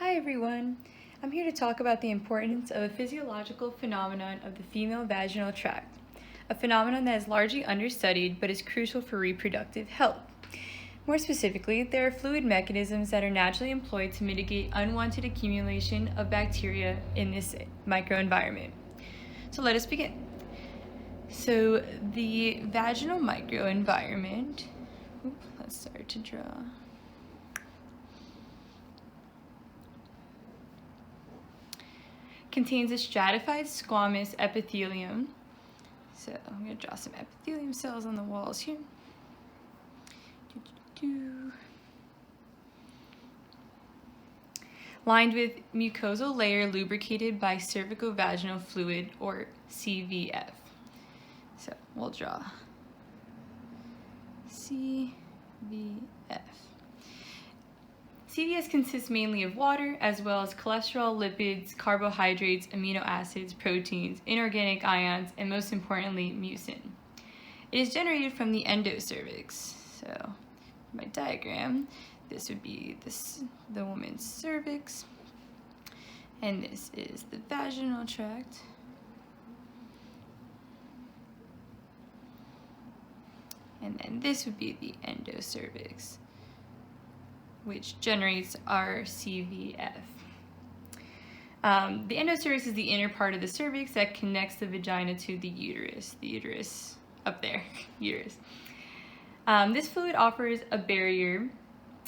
Hi everyone! I'm here to talk about the importance of a physiological phenomenon of the female vaginal tract, a phenomenon that is largely understudied but is crucial for reproductive health. More specifically, there are fluid mechanisms that are naturally employed to mitigate unwanted accumulation of bacteria in this microenvironment. So let us begin. So the vaginal microenvironment, let's start to draw. Contains a stratified squamous epithelium. So I'm going to draw some epithelium cells on the walls here. Lined with mucosal layer lubricated by cervicovaginal fluid, or CVF. So we'll draw CVF. CVS consists mainly of water, as well as cholesterol, lipids, carbohydrates, amino acids, proteins, inorganic ions, and most importantly, mucin. It is generated from the endocervix. So, my diagram, this would be the woman's cervix, and this is the vaginal tract. And then this would be the endocervix, which generates our CVF. The endocervix is the inner part of the cervix that connects the vagina to the uterus up there, uterus. This fluid offers a barrier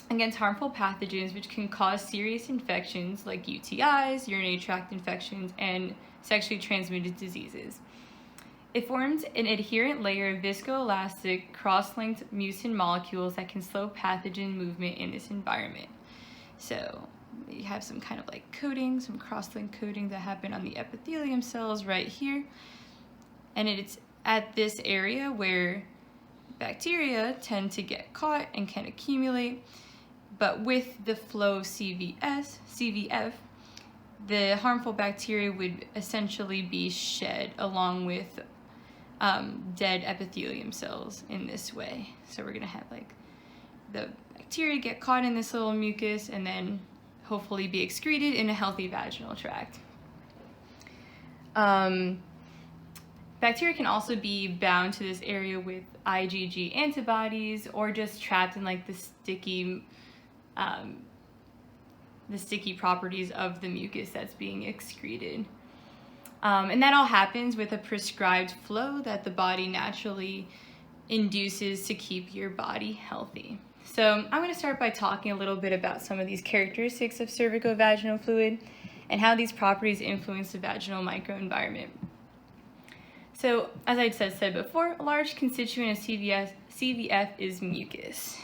against harmful pathogens which can cause serious infections like UTIs, urinary tract infections, and sexually transmitted diseases. It forms an adherent layer of viscoelastic, cross-linked mucin molecules that can slow pathogen movement in this environment. So you have some kind of like coating, some cross-linked coating that happen on the epithelium cells right here. And it's at this area where bacteria tend to get caught and can accumulate. But with the flow of CVF, the harmful bacteria would essentially be shed along with dead epithelium cells in this way. So we're going to have like the bacteria get caught in this little mucus and then hopefully be excreted in a healthy vaginal tract. Bacteria can also be bound to this area with IgG antibodies or just trapped in like the sticky properties of the mucus that's being excreted. And that all happens with a prescribed flow that the body naturally induces to keep your body healthy. So I'm going to start by talking a little bit about some of these characteristics of cervicovaginal fluid and how these properties influence the vaginal microenvironment. So as I said before, a large constituent of CVF is mucus.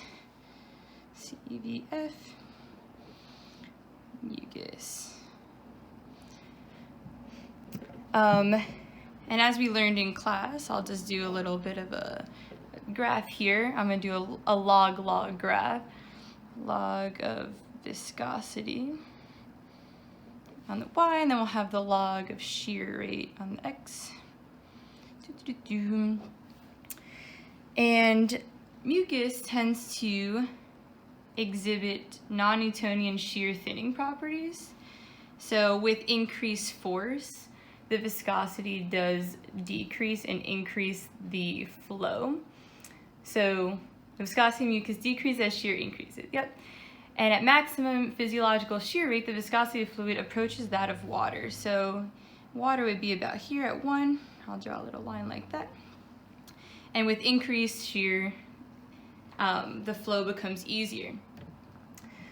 CVF, mucus. And as we learned in class, I'll just do a little bit of a graph here. I'm going to do a log graph. Log of viscosity on the y, and then we'll have the log of shear rate on the x. And mucus tends to exhibit non-Newtonian shear thinning properties. So with increased force, the viscosity does decrease and increase the flow. So the viscosity of mucus decreases as shear increases. Yep. And at maximum physiological shear rate, the viscosity of fluid approaches that of water. So water would be about here at 1. I'll draw a little line like that. And with increased shear, the flow becomes easier.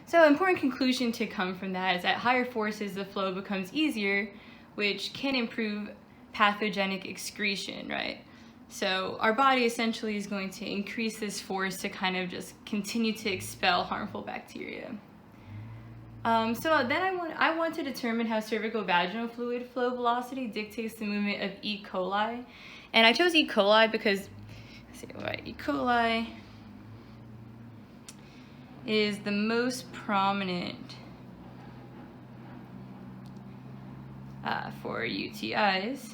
So an important conclusion to come from that is at higher forces, the flow becomes easier, which can improve pathogenic excretion, right? So our body essentially is going to increase this force to kind of just continue to expel harmful bacteria. So then I want to determine how cervicovaginal fluid flow velocity dictates the movement of E. coli. And I chose E. coli because, E. coli is the most prominent for UTIs.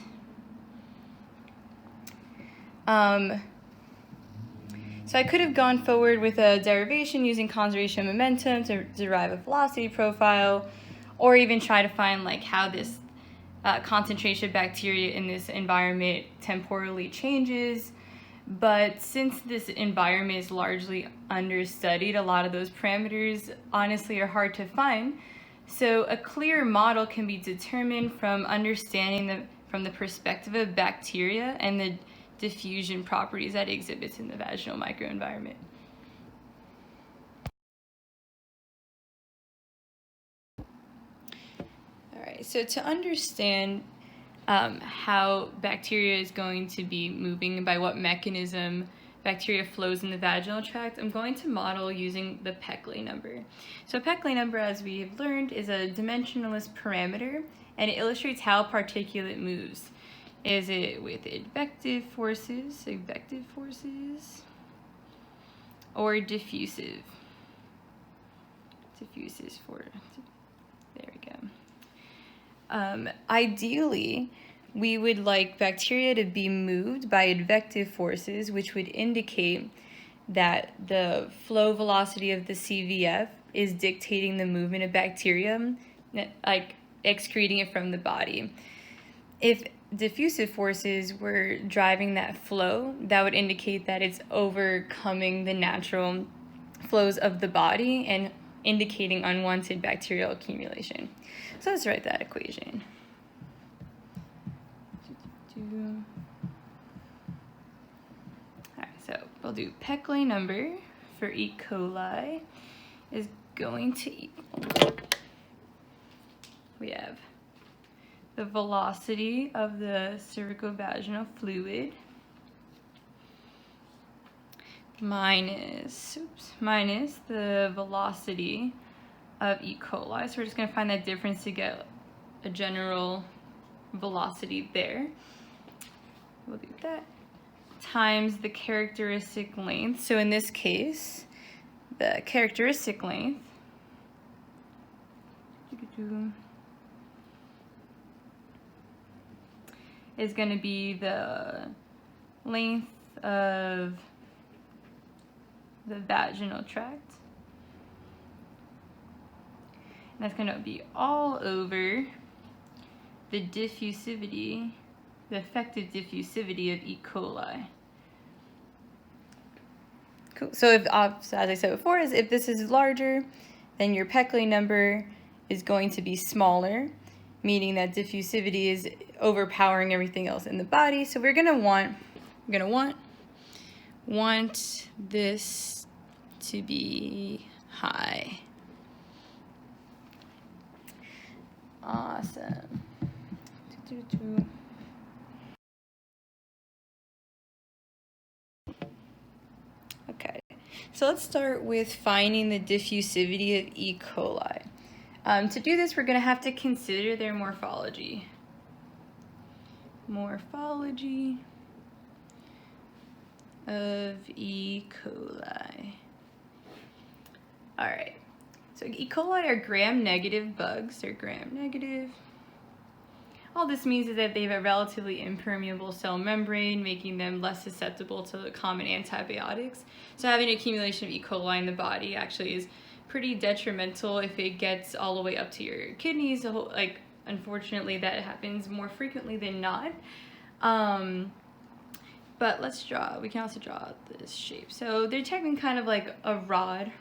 So I could have gone forward with a derivation using conservation of momentum to derive a velocity profile, or even try to find like how this concentration of bacteria in this environment temporally changes. But since this environment is largely understudied, a lot of those parameters honestly are hard to find. So a clear model can be determined from understanding from the perspective of bacteria and the diffusion properties that it exhibits in the vaginal microenvironment. All right, so to understand how bacteria is going to be moving and by what mechanism bacteria flows in the vaginal tract, I'm going to model using the Peclet number. So Peclet number, as we have learned, is a dimensionless parameter, and it illustrates how particulate moves. Is it with advective forces, or diffusive? Diffusive force. There we go. Ideally, we would like bacteria to be moved by advective forces, which would indicate that the flow velocity of the CVF is dictating the movement of bacteria, like excreting it from the body. If diffusive forces were driving that flow, that would indicate that it's overcoming the natural flows of the body and indicating unwanted bacterial accumulation. So let's write that equation. Alright, so we'll do Peclet number for E. coli is going to equal, we have the velocity of the cervicovaginal fluid minus the velocity of E. coli. So we're just going to find that difference to get a general velocity there. We'll do that times the characteristic length. So in this case, the characteristic length is going to be the length of the vaginal tract. And that's going to be all over the diffusivity, the effective diffusivity of E. coli. Cool. So if, as I said before, if this is larger, then your Peclet number is going to be smaller, meaning that diffusivity is overpowering everything else in the body. So we're gonna want this to be high. Awesome. Okay, so let's start with finding the diffusivity of E. coli. To do this, we're going to have to consider their morphology. Morphology of E. coli. All right, so E. coli are gram-negative bugs. They're gram-negative. All this means is that they have a relatively impermeable cell membrane, making them less susceptible to common antibiotics. So having accumulation of E. coli in the body actually is pretty detrimental if it gets all the way up to your kidneys. Like, unfortunately, that happens more frequently than not. But we can also draw this shape. So they're technically kind of like a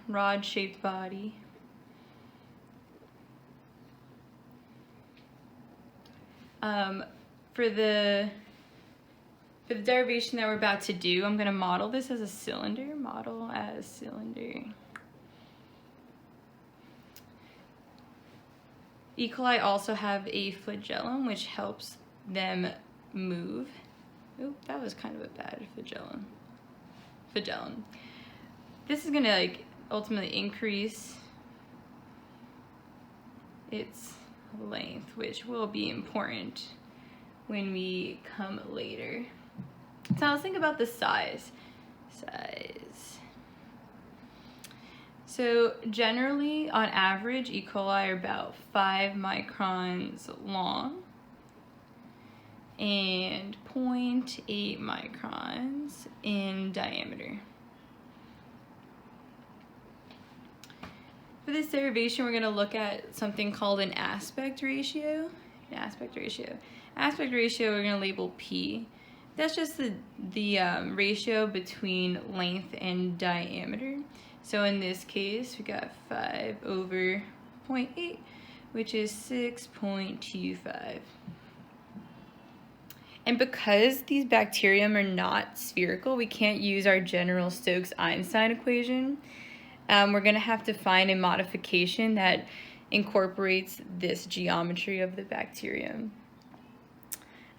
rod-shaped body. For the derivation that we're about to do, I'm going to model this as a cylinder. Model as cylinder. E. coli also have a flagellum, which helps them move. Oh, that was kind of a bad flagellum. This is going to ultimately increase its length, which will be important when we come later. So let's think about the size. So generally, on average, E. coli are about 5 microns long and 0.8 microns in diameter. For this derivation, we're going to look at something called an aspect ratio. Aspect ratio, we're going to label P. That's just the ratio between length and diameter. So in this case, we got 5 over 0.8, which is 6.25. And because these bacterium are not spherical, we can't use our general Stokes Einstein equation. We're going to have to find a modification that incorporates this geometry of the bacterium.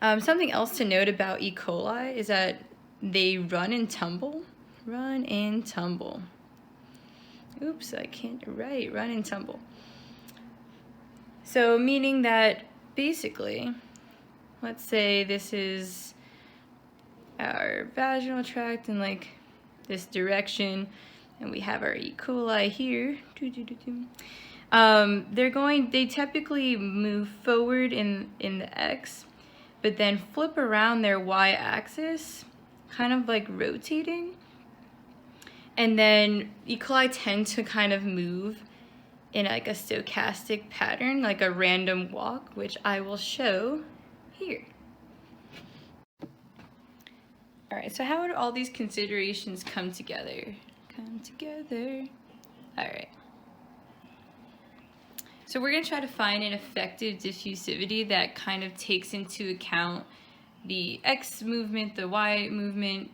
Something else to note about E. coli is that they run and tumble. Run and tumble. Oops, I can't write. Run and tumble. So meaning that basically, let's say this is our vaginal tract in like this direction, and we have our E. coli here. They typically move forward in the X, but then flip around their Y-axis, kind of like rotating. And then E. coli tend to kind of move in like a stochastic pattern, like a random walk, which I will show here. All right, so how would all these considerations come together? All right. So we're going to try to find an effective diffusivity that kind of takes into account the X movement, the Y movement,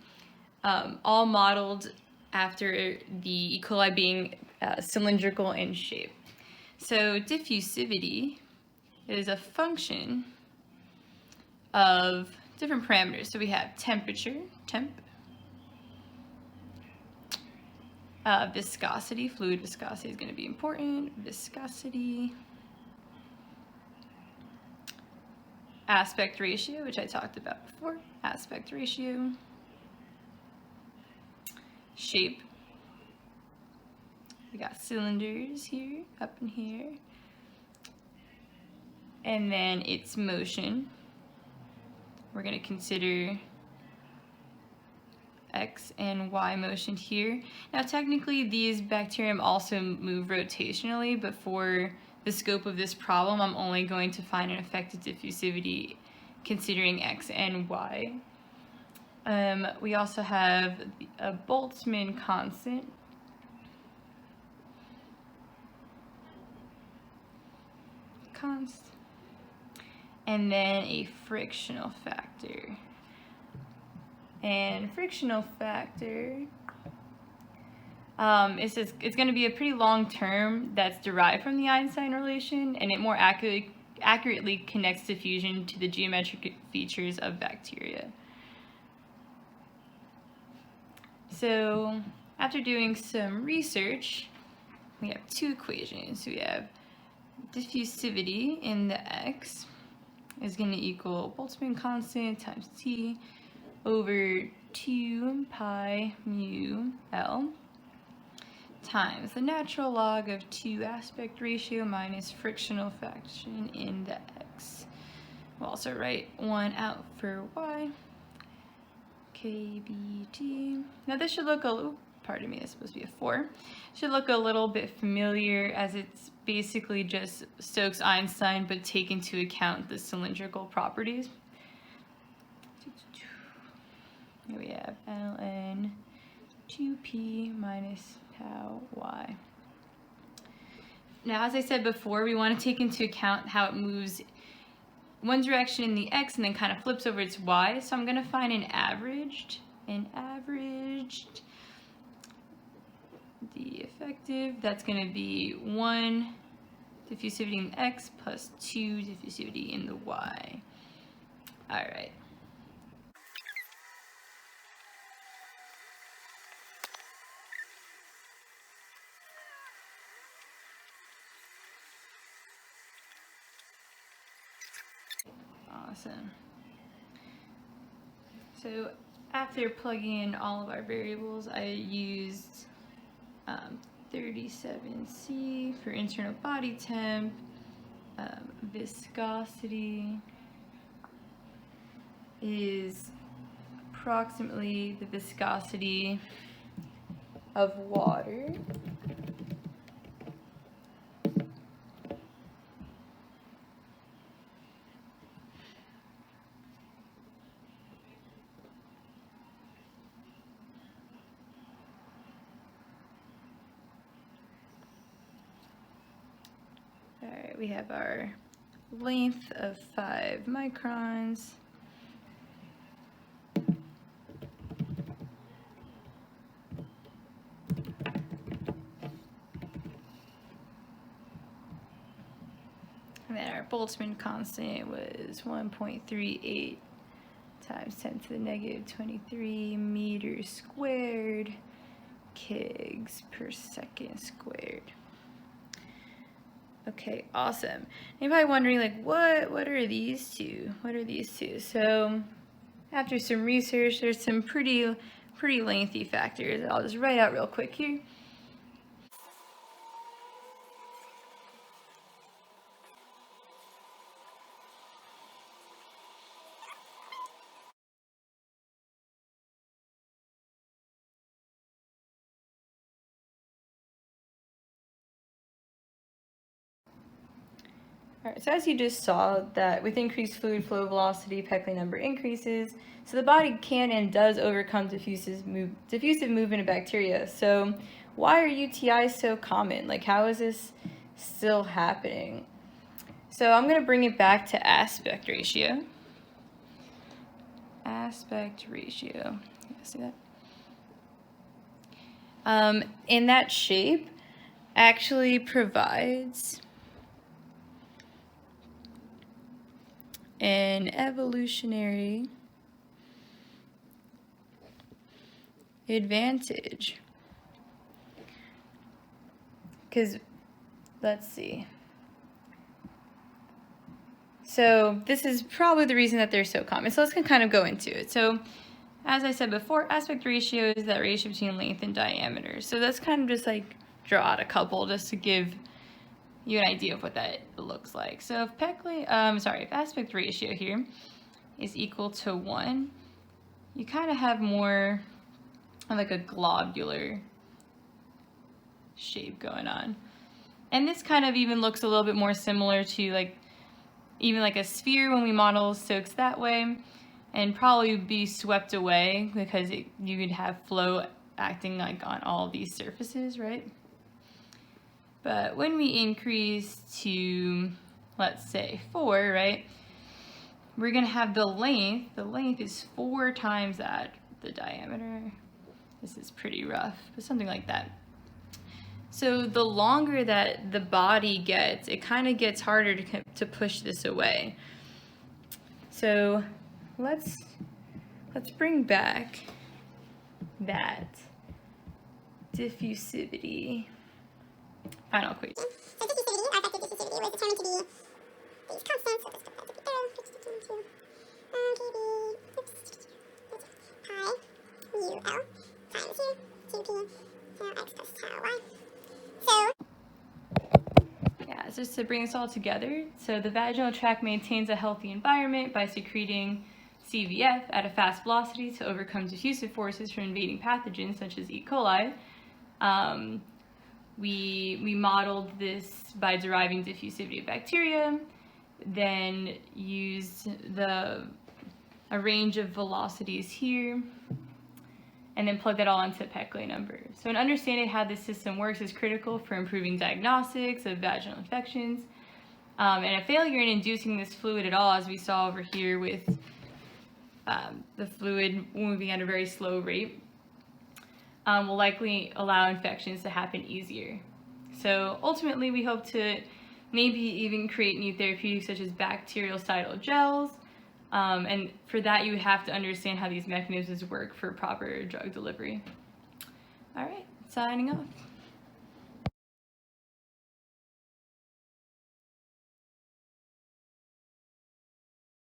all modeled after the E. coli being cylindrical in shape. So diffusivity is a function of different parameters. So we have temperature, temp, viscosity, fluid viscosity is going to be important, viscosity, aspect ratio, which I talked about before, aspect ratio, shape, we got cylinders here, up in here, and then its motion. We're going to consider X and Y motion here. Now technically these bacterium also move rotationally, but for the scope of this problem I'm only going to find an effective diffusivity considering X and Y. We also have a Boltzmann constant. And then a frictional factor. And frictional factor, it's going to be a pretty long term that's derived from the Einstein relation, and it more accurately connects diffusion to the geometric features of bacteria. So after doing some research, we have two equations. So we have diffusivity in the X is going to equal Boltzmann constant times T over 2 pi mu L times the natural log of 2 aspect ratio minus frictional fraction in the X. We'll also write 1 out for Y. KBT. Now this should look a little, pardon me, it's supposed to be a 4. Should look a little bit familiar as it's basically just Stokes Einstein but take into account the cylindrical properties. Here we have ln 2p minus tau y. Now as I said before, we want to take into account how it moves one direction in the X and then kind of flips over its Y. So I'm going to find an averaged, the effective, that's going to be 1 diffusivity in the X plus 2 diffusivity in the Y. All right. Awesome. So after plugging in all of our variables, I used 37C for internal body temp, viscosity is approximately the viscosity of water. we have our length of 5 microns. And then our Boltzmann constant was 1.38 times 10 to the negative 23 meters squared, kgs per second squared. Okay, awesome. Anybody wondering, like, what are these two? What are these two? So after some research, there's some pretty lengthy factors that I'll just write out real quick here. Alright, so as you just saw, that with increased fluid flow velocity, Peclet number increases. So the body can and does overcome diffusive movement of bacteria. So why are UTIs so common? Like, how is this still happening? So I'm going to bring it back to aspect ratio. Aspect ratio. You guys see that? And that shape actually provides an evolutionary advantage. Because, let's see. So this is probably the reason that they're so common. So let's kind of go into it. So as I said before, aspect ratio is that ratio between length and diameter. So that's kind of just like draw out a couple just to give you an idea of what that looks like. So if if aspect ratio here is equal to 1, you kind of have more of like a globular shape going on. And this kind of even looks a little bit more similar to like even like a sphere when we model Stokes that way, and probably be swept away because you could have flow acting like on all of these surfaces, right? But when we increase to, let's say, 4, right, we're going to have the length. The length is 4 times that, the diameter. This is pretty rough, but something like that. So the longer that the body gets, it kind of gets harder to push this away. So let's bring back that diffusivity final equation. So diffusivity, our effective diffusivity, was determined to be these constants. So this comes out to be there, pi mu L times here, 2p, so x plus tau y. So yeah, just to bring this all together, so the vaginal tract maintains a healthy environment by secreting CVF at a fast velocity to overcome diffusive forces from invading pathogens such as E. coli. We modeled this by deriving diffusivity of bacteria, then used a range of velocities here, and then plug that all into Peclet number. So understanding how this system works is critical for improving diagnostics of vaginal infections. And a failure in inducing this fluid at all, as we saw over here with the fluid moving at a very slow rate, will likely allow infections to happen easier. So ultimately, we hope to maybe even create new therapeutics such as bacteriocidal gels. And for that, you would have to understand how these mechanisms work for proper drug delivery. All right, signing off.